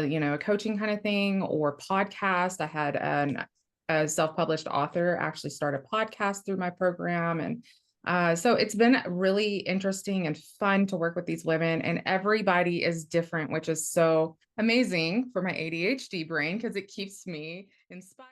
a coaching kind of thing or podcast. I had a self-published author actually start a podcast through my program. And so it's been really interesting and fun to work with these women, and everybody is different, which is so amazing for my ADHD brain because it keeps me inspired.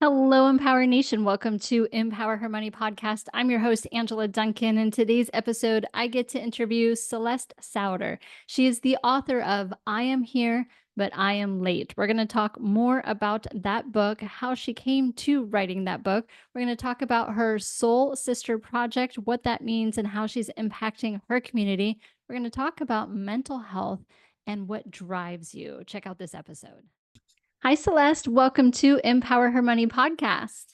Hello, Empower Nation. Welcome to Empower Her Money podcast. I'm your host, Angela Duncan. In today's episode, I get to interview Celeste Sowder. She is the author of I Am Here, But I Am Late. We're going to talk more about that book, how she came to writing that book. We're going to talk about her Soul Sister project, what that means, and how she's impacting her community. We're going to talk about mental health and what drives you. Check out this episode. Hi, Celeste. Welcome to Empower Her Money podcast.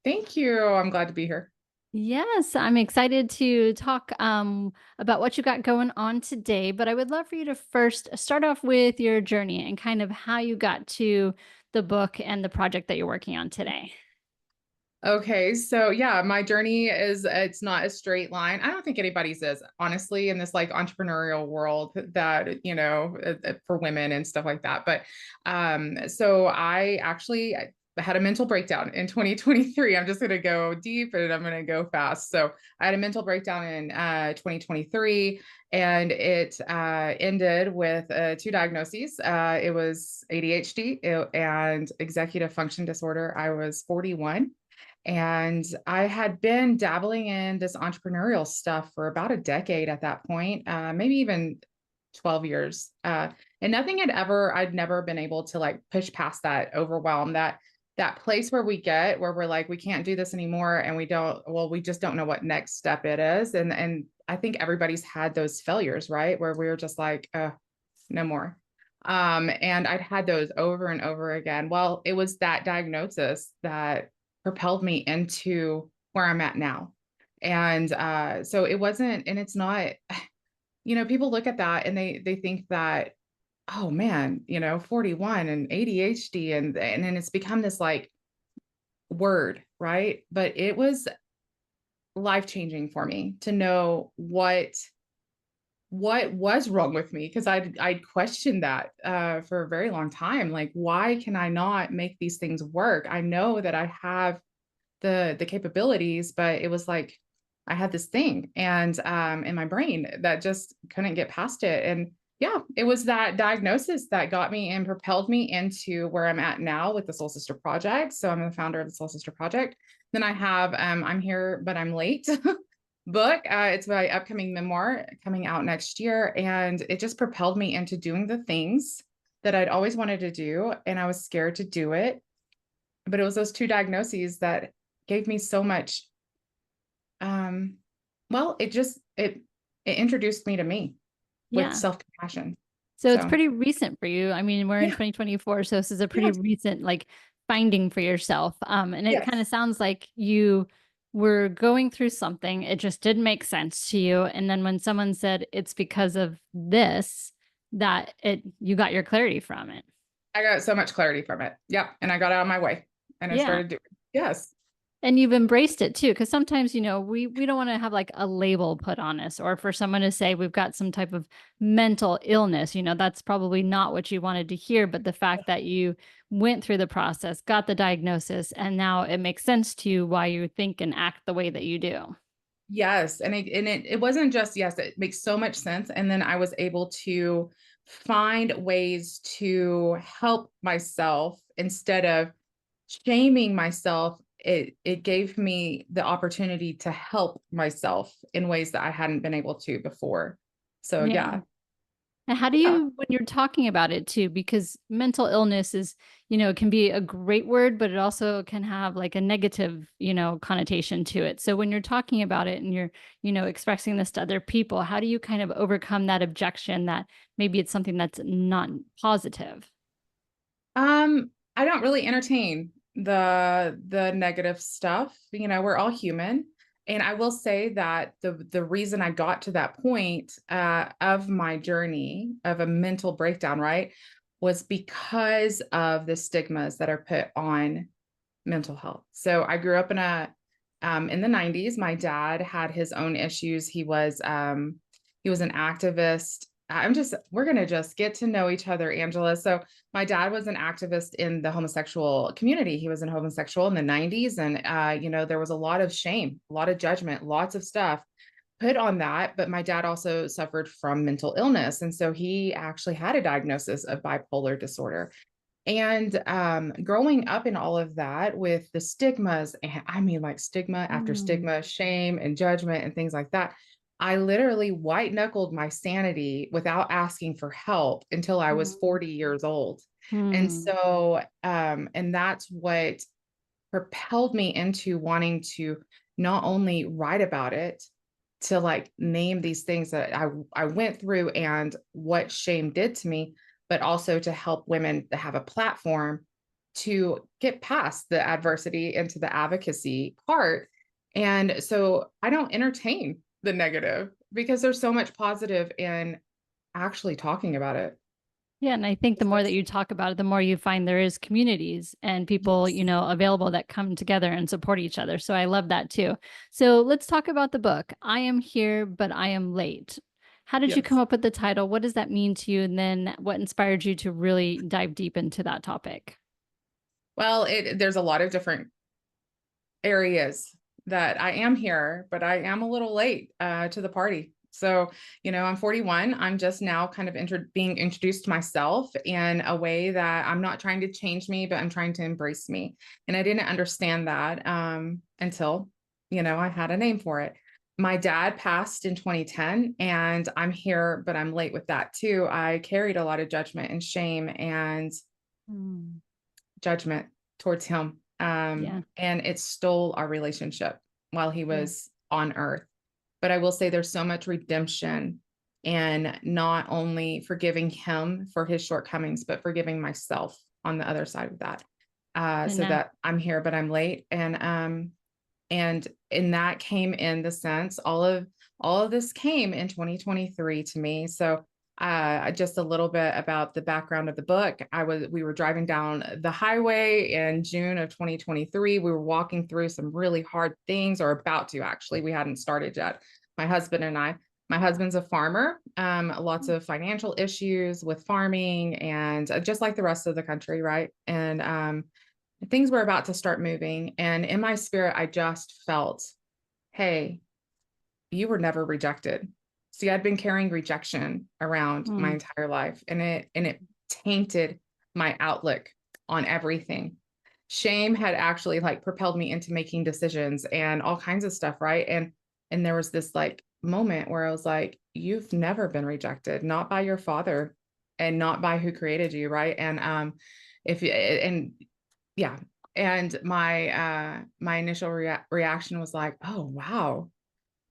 Thank you. I'm glad to be here. Yes, I'm excited to talk about what you got going on today, but I would love for you to first start off with your journey and kind of how you got to the book and the project that you're working on today. Okay, so yeah, my journey it's not a straight line. I don't think anybody's is, honestly, in this like entrepreneurial world that, for women and stuff like that. But so I had a mental breakdown in 2023. I'm just going to go deep and I'm going to go fast. So I had a mental breakdown in 2023, and it ended with two diagnoses. It was ADHD and executive function disorder. I was 41. And I had been dabbling in this entrepreneurial stuff for about a decade at that point, maybe even 12 years. And I'd never been able to like push past that overwhelm, that place where we're like, we can't do this anymore. And we just don't know what next step it is. And I think everybody's had those failures, right? Where we were just like, no more. And I'd had those over and over again. Well, it was that diagnosis that propelled me into where I'm at now. And so it wasn't, and it's not, people look at that and they think that, oh man, 41 and ADHD and then it's become this like word, right? But it was life-changing for me to know what was wrong with me, because I'd questioned that for a very long time. Like, why can I not make these things work? I know that I have the capabilities, but it was like I had this thing and in my brain that just couldn't get past it. And yeah, it was that diagnosis that got me and propelled me into where I'm at now with the Soul Sister Project. So I'm the founder of the Soul Sister Project. Then I have I'm Here, But I'm Late book. It's my upcoming memoir coming out next year. And it just propelled me into doing the things that I'd always wanted to do. And I was scared to do it. But it was those two diagnoses that gave me so much. Well, it introduced me to me with self-compassion. So it's pretty recent for you. I mean, we're in 2024, so this is a pretty recent like finding for yourself. And it kind of sounds like you were going through something, it just didn't make sense to you. And then when someone said it's because of this, you got your clarity from it. I got so much clarity from it. Yeah. And I got out of my way and I started doing it. Yes. And you've embraced it too, because sometimes, we don't want to have like a label put on us, or for someone to say we've got some type of mental illness, that's probably not what you wanted to hear. But the fact that you went through the process, got the diagnosis, and now it makes sense to you why you think and act the way that you do. Yes. And it wasn't just, yes, it makes so much sense. And then I was able to find ways to help myself instead of shaming myself. It gave me the opportunity to help myself in ways that I hadn't been able to before. So yeah. And how do you, when you're talking about it too, because mental illness is, it can be a great word, but it also can have like a negative, connotation to it. So when you're talking about it and you're, expressing this to other people, how do you kind of overcome that objection that maybe it's something that's not positive? I don't really entertain the negative stuff. We're all human. And I will say that the reason I got to that point of my journey of a mental breakdown, right, was because of the stigmas that are put on mental health. So I grew up in the 90s. My dad had his own issues. He was an activist. We're going to just get to know each other, Angela. So my dad was an activist in the homosexual community. He was a homosexual in the 90s. And, there was a lot of shame, a lot of judgment, lots of stuff put on that. But my dad also suffered from mental illness. And so he actually had a diagnosis of bipolar disorder. And growing up in all of that with the stigmas, and I mean, like stigma after Mm, stigma, shame and judgment and things like that, I literally white knuckled my sanity without asking for help until I was mm, 40 years old. And mm, so, and that's what propelled me into wanting to not only write about it, to like name these things that I went through and what shame did to me, but also to help women to have a platform to get past the adversity into the advocacy part. And so I don't entertain the negative because there's so much positive in actually talking about it. Yeah, and I think the more that Especially, you talk about it, the more you find there is communities and people, yes, available that come together and support each other. So I love that too. So let's talk about the book. I Am Here, but I Am Late. How did you come yes. up with the title? What does that mean to you? And then what inspired you to really dive deep into that topic? Well, there's a lot of different areas that I am here, but I am a little late to the party. So, I'm 41. I'm just now kind of being introduced to myself in a way that I'm not trying to change me, but I'm trying to embrace me. And I didn't understand that until, I had a name for it. My dad passed in 2010, and I'm here, but I'm late with that too. I carried a lot of judgment and shame and Mm, judgment towards him. yeah, And it stole our relationship while he yeah. was on earth. But I will say there's so much redemption and not only forgiving him for his shortcomings, but forgiving myself on the other side of that. And So now, that I'm here, but I'm late. And in that came in the sense, all of this came in 2023 to me. So just a little bit about the background of the book. We were driving down the highway in June of 2023. We were walking through some really hard things, or about to actually. We hadn't started yet. My husband and I. My husband's a farmer, lots of financial issues with farming, and just like the rest of the country, right? And things were about to start moving. And in my spirit, I just felt, hey, you were never rejected. See, I'd been carrying rejection around my mm, entire life, and it tainted my outlook on everything. Shame had actually like propelled me into making decisions and all kinds of stuff, right? And there was this like moment where I was like, you've never been rejected, not by your father and not by who created you, right? And if you and yeah, and my initial reaction was like, oh wow.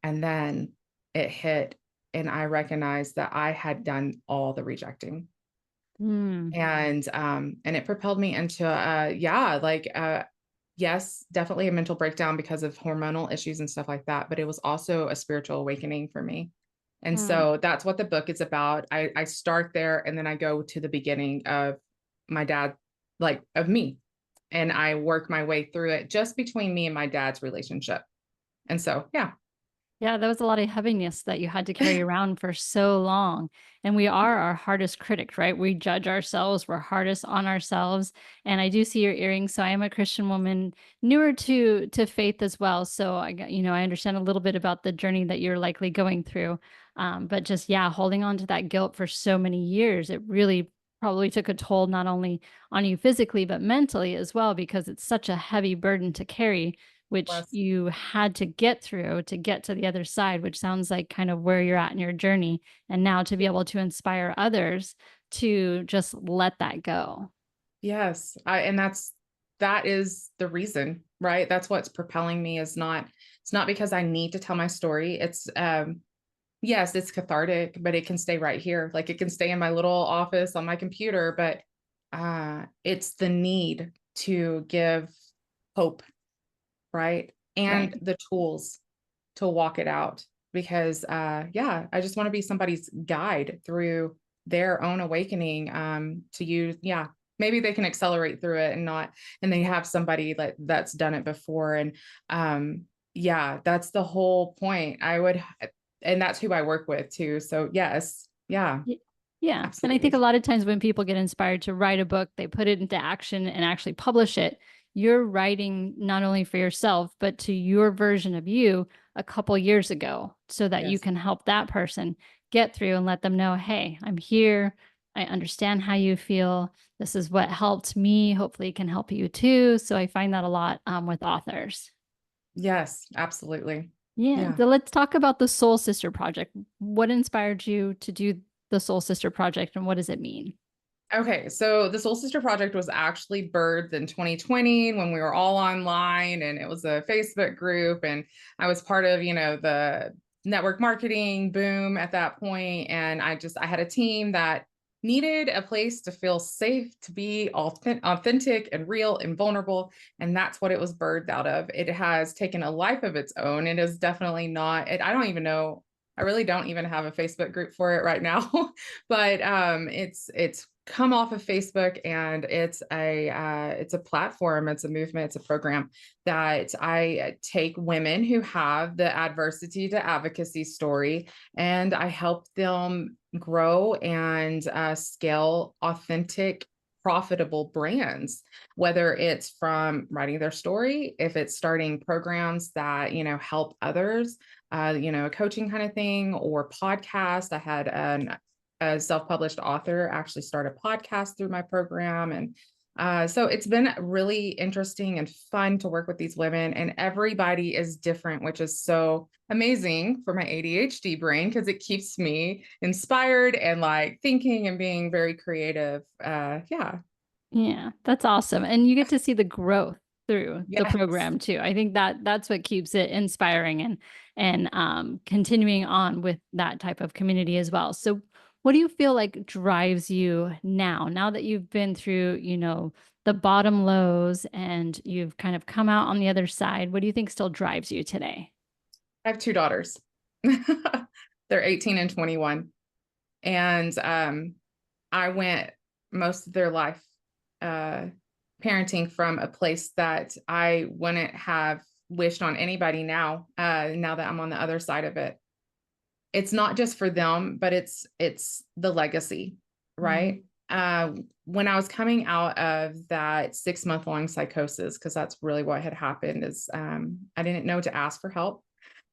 And then it hit, and I recognized that I had done all the rejecting. mm, And it propelled me into yeah, like yes, definitely a mental breakdown because of hormonal issues and stuff like that, but it was also a spiritual awakening for me. And mm. so that's what the book is about. I start there, and then I go to the beginning of my dad, like of me, and I work my way through it just between me and my dad's relationship. And so, yeah. Yeah, that was a lot of heaviness that you had to carry around for so long. And we are our hardest critic, right? We judge ourselves, we're hardest on ourselves. And I do see your earrings. So I am a Christian woman, newer to faith as well. So I understand a little bit about the journey that you're likely going through. But just yeah, holding on to that guilt for so many years, it really probably took a toll not only on you physically, but mentally as well, because it's such a heavy burden to carry which Bless. you had to get through to get to the other side, which sounds like kind of where you're at in your journey. And now to be able to inspire others to just let that go. Yes. And that is the reason, right? That's what's propelling me. It's not because I need to tell my story. It's yes, it's cathartic, but it can stay right here. Like it can stay in my little office on my computer, but it's the need to give hope, right? Right. And the tools to walk it out, because yeah, I just want to be somebody's guide through their own awakening, to use, maybe they can accelerate through it and they have somebody that's done it before. And that's the whole point. And that's who I work with too. So yes, yeah, Y- Yeah. And I think a absolutely. lot of times when people get inspired to write a book, they put it into action and actually publish it. You're writing not only for yourself, but to your version of you a couple years ago so that you Yes. can help that person get through and let them know, hey, I'm here. I understand how you feel. This is what helped me. Hopefully, it can help you too. So I find that a lot with authors. Yes, absolutely. Yeah. Yeah. So let's talk about the Soul Sister Project. What inspired you to do the Soul Sister Project and what does it mean? Okay, so the Soul Sister Project was actually birthed in 2020 when we were all online, and it was a Facebook group, and I was part of, the network marketing boom at that point. And I had a team that needed a place to feel safe, to be authentic and real and vulnerable. And that's what it was birthed out of. It has taken a life of its own. It is definitely not, I don't even know. I really don't even have a Facebook group for it right now, but it's come off of Facebook, and it's a platform, it's a movement, it's a program that I take women who have the adversity to advocacy story, and I help them grow and scale authentic, profitable brands, whether it's from writing their story, if it's starting programs that, help others, a coaching kind of thing, or podcast. I had a self-published author actually start a podcast through my program. And so it's been really interesting and fun to work with these women, and everybody is different, which is so amazing for my ADHD brain because it keeps me inspired and like thinking and being very creative. Yeah. Yeah, that's awesome. And you get to see the growth through the Yes. program too. I think that that's what keeps it inspiring and continuing on with that type of community as well. So what do you feel like drives you now that you've been through, the bottom lows and you've kind of come out on the other side? What do you think still drives you today? I have two daughters. They're 18 and 21. And I went most of their life uh, parenting from a place that I wouldn't have wished on anybody now that I'm on the other side of it. It's not just for them, but it's the legacy, right? Mm, When I was coming out of that 6 month long psychosis, because that's really what had happened, is I didn't know to ask for help.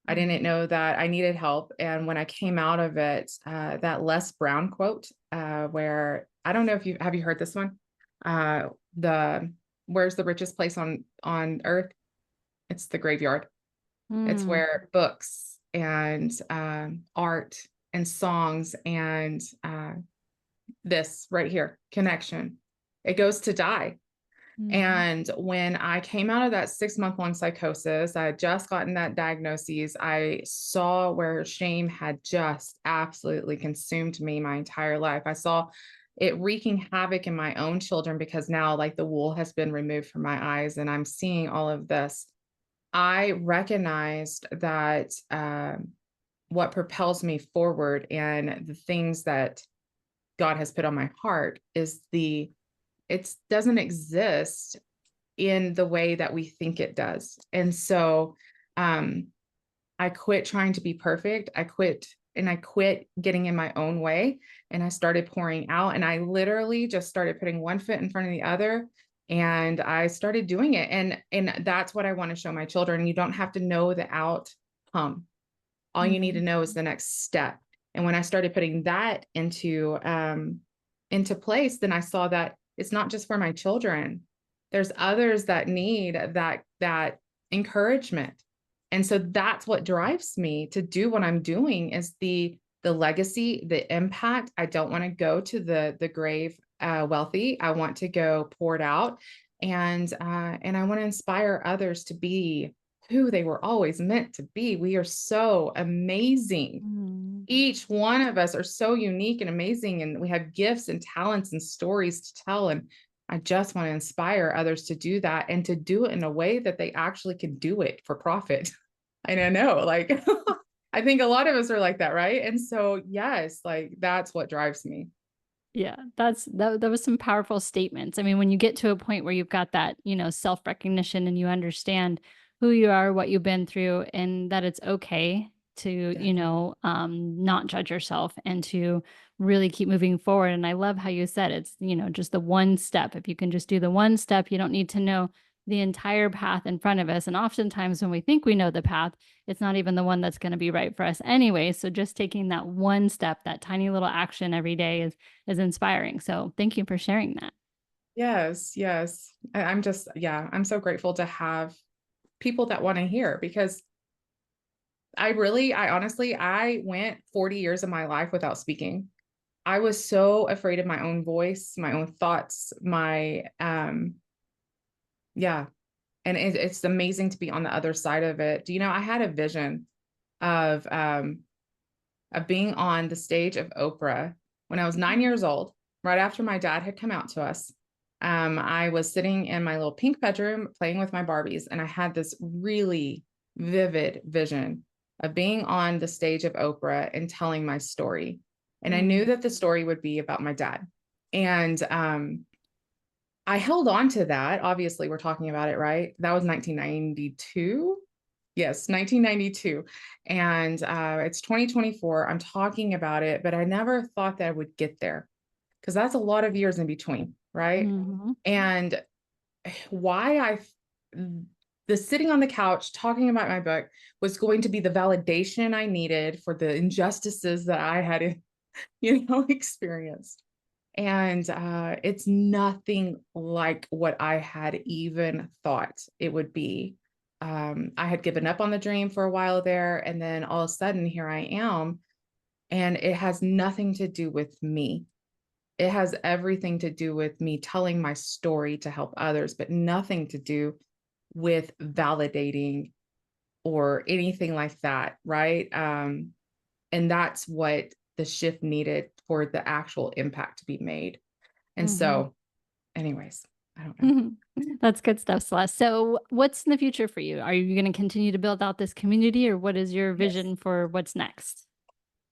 I didn't mm, know that I needed help. And when I came out of it, that Les Brown quote, where I don't know if you heard this one, the where's the richest place on earth? It's the graveyard. It's mm, where books and art and songs and this right here, connection, it goes to die. mm, And when I came out of that 6 month long psychosis, I had just gotten that diagnosis. I saw where shame had just absolutely consumed me my entire life. I saw it wreaking havoc in my own children because now, like, the wool has been removed from my eyes and I'm seeing all of this. I recognized that what propels me forward and the things that God has put on my heart is it doesn't exist in the way that we think it does. And so um, I quit trying to be perfect. I quit getting in my own way, and I started pouring out, and I literally just started putting one foot in front of the other, and I started doing it. And that's what I want to show my children. You don't have to know the outcome. All you need to mm, know is the next step. And when I started putting that into place, then I saw that it's not just for my children. There's others that need that encouragement. And so that's what drives me to do what I'm doing, is the legacy, the impact. I don't want to go to the grave wealthy. I want to go poured out, and I want to inspire others to be who they were always meant to be. We are so amazing. mm. Each one of us are so unique and amazing, and we have gifts and talents and stories to tell. And I just want to inspire others to do that, and to do it in a way that they actually can do it for profit. And I know, like, I think a lot of us are like that, right? And so, yes, like, that's what drives me. Yeah, that was some powerful statements. I mean, when you get to a point where you've got that, self-recognition and you understand who you are, what you've been through, and that it's okay to, Yeah. not judge yourself and to really keep moving forward. And I love how you said it's, just the one step. If you can just do the one step, you don't need to know the entire path in front of us. And oftentimes when we think we know the path, it's not even the one that's going to be right for us anyway. So just taking that one step, that tiny little action every day is inspiring. So thank you for sharing that. Yes, yes. I'm just, yeah, I'm so grateful to have people that want to hear because I honestly, I went 40 years of my life without speaking. I was so afraid of my own voice, my own thoughts, yeah. And it's amazing to be on the other side of it. Do you know, I had a vision of, um, of being on the stage of Oprah when I was 9 years old, right after my dad had come out to us. I was sitting in my little pink bedroom playing with my Barbies, and I had this really vivid vision of being on the stage of Oprah and telling my story. And I knew Mm, that the story would be about my dad. And I held on to that. Obviously, we're talking about it, right? That was 1992. Yes, 1992. And it's 2024. I'm talking about it, but I never thought that I would get there because that's a lot of years in between, right? mhm, And why the sitting on the couch talking about my book was going to be the validation I needed for the injustices that I had, experienced. And it's nothing like what I had even thought it would be. I had given up on the dream for a while there, and then all of a sudden, here I am. And it has nothing to do with me. It has everything to do with me telling my story to help others, but nothing to do with validating or anything like that. Right. And that's what the shift needed for the actual impact to be made. And mhm. so, anyways, I don't know. That's good stuff, Celeste. So what's in the future for you? Are you going to continue to build out this community, or what is your Yes. vision for what's next?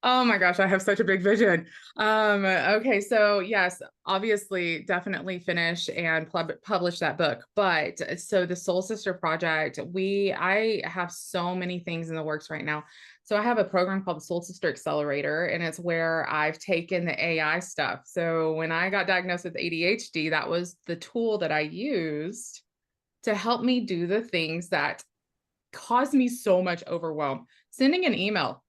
Oh my gosh, I have such a big vision. Okay, so yes, obviously, definitely finish and publish that book. But so the Soul Sister Project, I have so many things in the works right now. So I have a program called the Soul Sister Accelerator, and it's where I've taken the AI stuff. So when I got diagnosed with ADHD, that was the tool that I used to help me do the things that caused me so much overwhelm. Sending an email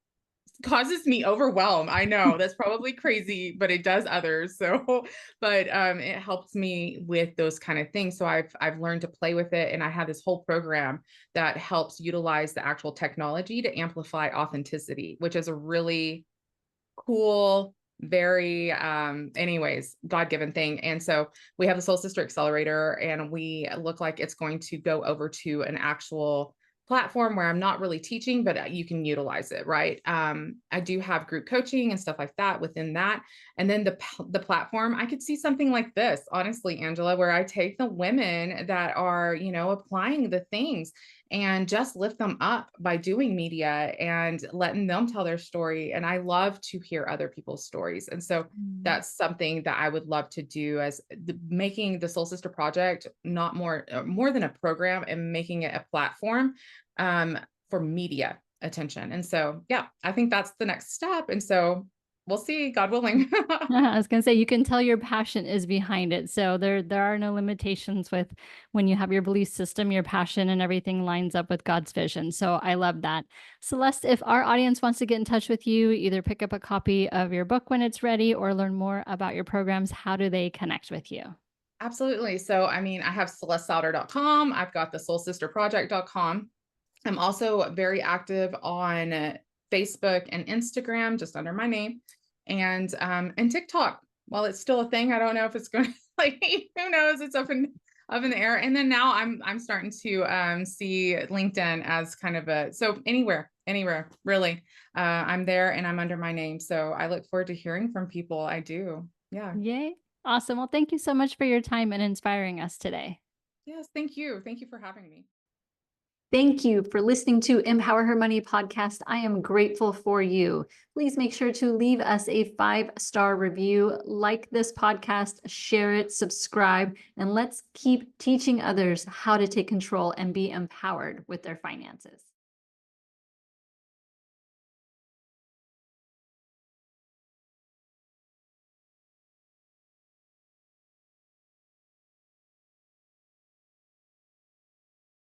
causes me overwhelm. I know that's probably crazy, but it does others. So, but it helps me with those kind of things. So I've learned to play with it, and I have this whole program that helps utilize the actual technology to amplify authenticity, which is a really cool, very anyways, God-given thing. And so we have the Soul Sister Accelerator, and we look like it's going to go over to an actual platform where I'm not really teaching, but you can utilize it, right? I do have group coaching and stuff like that within that. And then the platform, I could see something like this, honestly, Angela, where I take the women that are, applying the things and just lift them up by doing media and letting them tell their story. And I love to hear other people's stories. And so Mm, that's something that I would love to do as making the Soul Sister Project not more than a program, and making it a platform um, for media attention. And so, yeah, I think that's the next step. And so we'll see, God willing. I was gonna say you can tell your passion is behind it. So there are no limitations with when you have your belief system, your passion and everything lines up with God's vision. So I love that. Celeste, if our audience wants to get in touch with you, either pick up a copy of your book when it's ready or learn more about your programs, how do they connect with you? Absolutely. So, I mean, I have celestesouder.com. I've got the soulsisterproject.com. I'm also very active on Facebook and Instagram, just under my name, and TikTok. While it's still a thing, I don't know if it's going to like who knows. It's up in the air. And then now I'm starting to see LinkedIn as kind of a so anywhere really. I'm there and I'm under my name. So I look forward to hearing from people. I do. Yeah. Yay. Awesome. Well, thank you so much for your time and inspiring us today. Yes. Thank you. Thank you for having me. Thank you for listening to Empower Her Money podcast. I am grateful for you. Please make sure to leave us a 5-star review, like this podcast, share it, subscribe, and let's keep teaching others how to take control and be empowered with their finances.